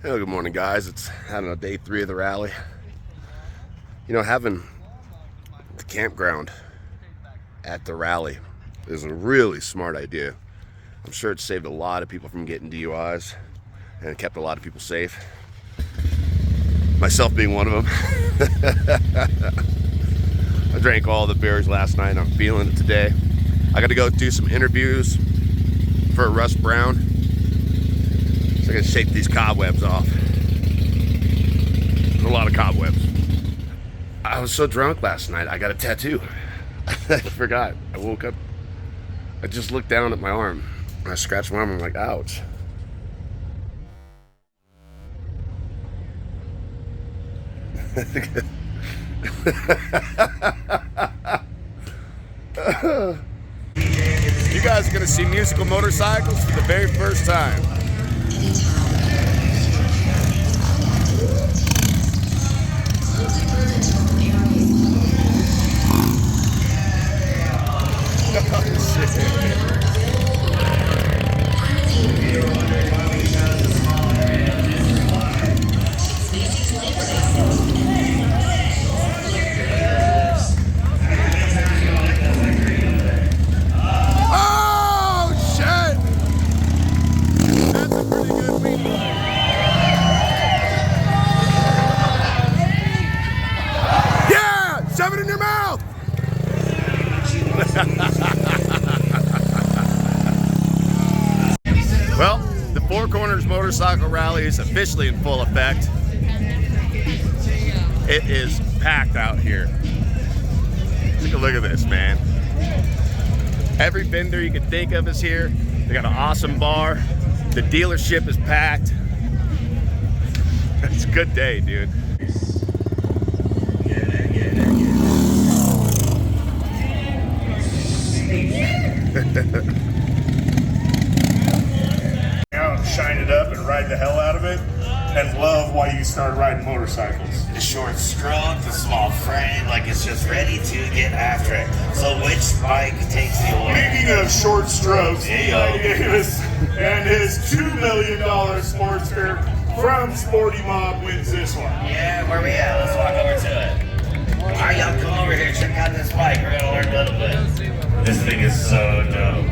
Hello, good morning, guys. It's, I don't know, day 3 of the rally. You know, having the campground at the rally is a really smart idea. I'm sure it saved a lot of people from getting DUIs and it kept a lot of people safe. Myself being one of them. I drank all the beers last night and I'm feeling it today. I got to go do some interviews for Russ Brown. So I gotta shake these cobwebs off. There's a lot of cobwebs. I was so drunk last night, I got a tattoo. I forgot. I woke up, I just looked down at my arm, and I scratched my arm, I'm like, ouch. You guys are gonna see musical motorcycles for the very first time. Shove it in your mouth! Well, the Four Corners Motorcycle Rally is officially in full effect. It is packed out here. Take a look at this, man. Every vendor you can think of is here. They got an awesome bar. The dealership is packed. It's a good day, dude. Out and shine it up and ride the hell out of it, and love why you started riding motorcycles. The short stroke, the small frame, like it's just ready to get after it. So which bike takes the award? Speaking of short strokes, Yeah. Davis and his $2 million Sportster from Sporty Mob wins this one. Yeah, where we at? Let's walk over to it. Alright, y'all come over here, check out this bike. We're gonna learn a little bit. This thing is so dope.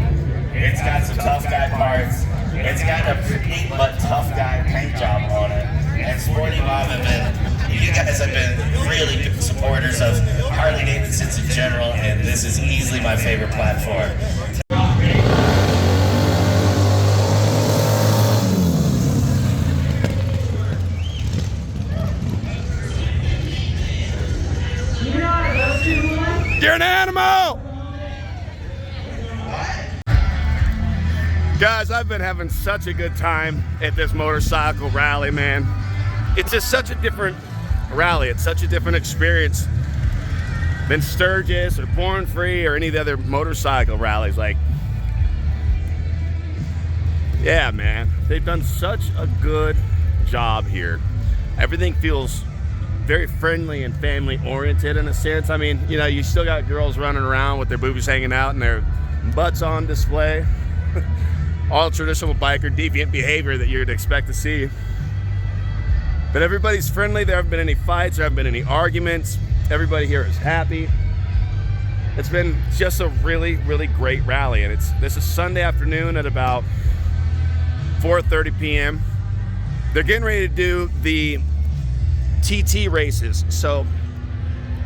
It's got some tough guy parts. It's got a pretty but tough guy paint job on it. And Sporty Mob you guys have been really good supporters of Harley Davidsons in general, and this is easily my favorite platform. You're an animal! Guys, I've been having such a good time at this motorcycle rally, man. It's just such a different rally. It's such a different experience than Sturgis or Born Free or any of the other motorcycle rallies. Like, yeah, man, they've done such a good job here. Everything feels very friendly and family oriented in a sense. I mean, you know, you still got girls running around with their boobies hanging out and their butts on display. All traditional biker deviant behavior that you'd expect to see. But everybody's friendly. There haven't been any fights, there haven't been any arguments. Everybody here is happy. It's been just a really, really great rally. And this is Sunday afternoon at about 4:30 p.m. They're getting ready to do the TT races. So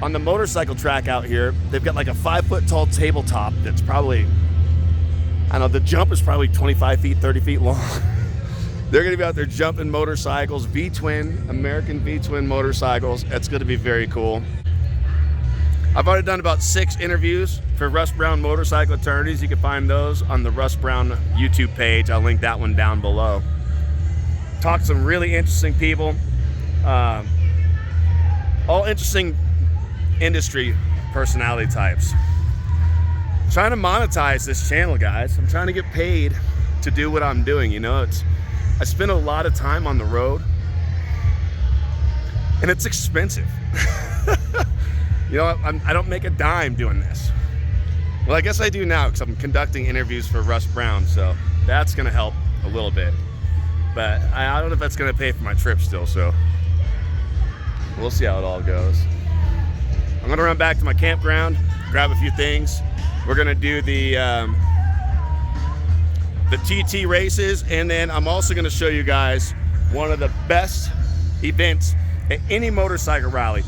on the motorcycle track out here, they've got like a 5-foot tall tabletop that's probably, I don't know, the jump is probably 25 feet, 30 feet long. They're gonna be out there jumping motorcycles, V-twin, American V-twin motorcycles. That's gonna be very cool. I've already done about 6 interviews for Russ Brown motorcycle attorneys. You can find those on the Russ Brown YouTube page. I'll link that one down below. Talked to some really interesting people. All interesting industry personality types. I'm trying to monetize this channel, guys. I'm trying to get paid to do what I'm doing. You know, I spend a lot of time on the road and it's expensive. You know, I don't make a dime doing this. Well, I guess I do now because I'm conducting interviews for Russ Brown, so that's gonna help a little bit. But I don't know if that's gonna pay for my trip still, so we'll see how it all goes. I'm gonna run back to my campground, grab a few things. We're gonna do the TT races, and then I'm also gonna show you guys one of the best events at any motorcycle rally.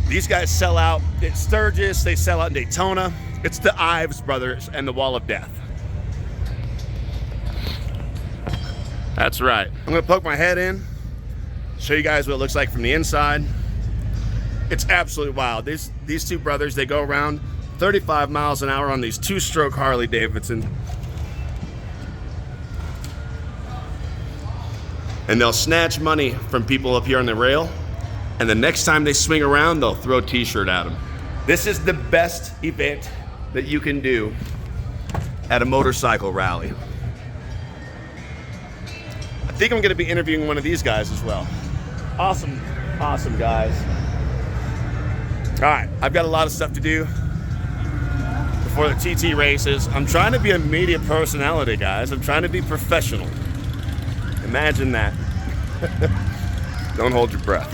These guys sell out at Sturgis, they sell out in Daytona. It's the Ives brothers and the Wall of Death. That's right. I'm gonna poke my head in, show you guys what it looks like from the inside. It's absolutely wild. These two brothers, they go around 35 miles an hour on these two-stroke Harley Davidson. And they'll snatch money from people up here on the rail, and the next time they swing around, they'll throw a t-shirt at them. This is the best event that you can do at a motorcycle rally. I think I'm gonna be interviewing one of these guys as well. Awesome, awesome guys. All right, I've got a lot of stuff to do before the TT races. I'm trying to be a media personality, guys. I'm trying to be professional. Imagine that. Don't hold your breath.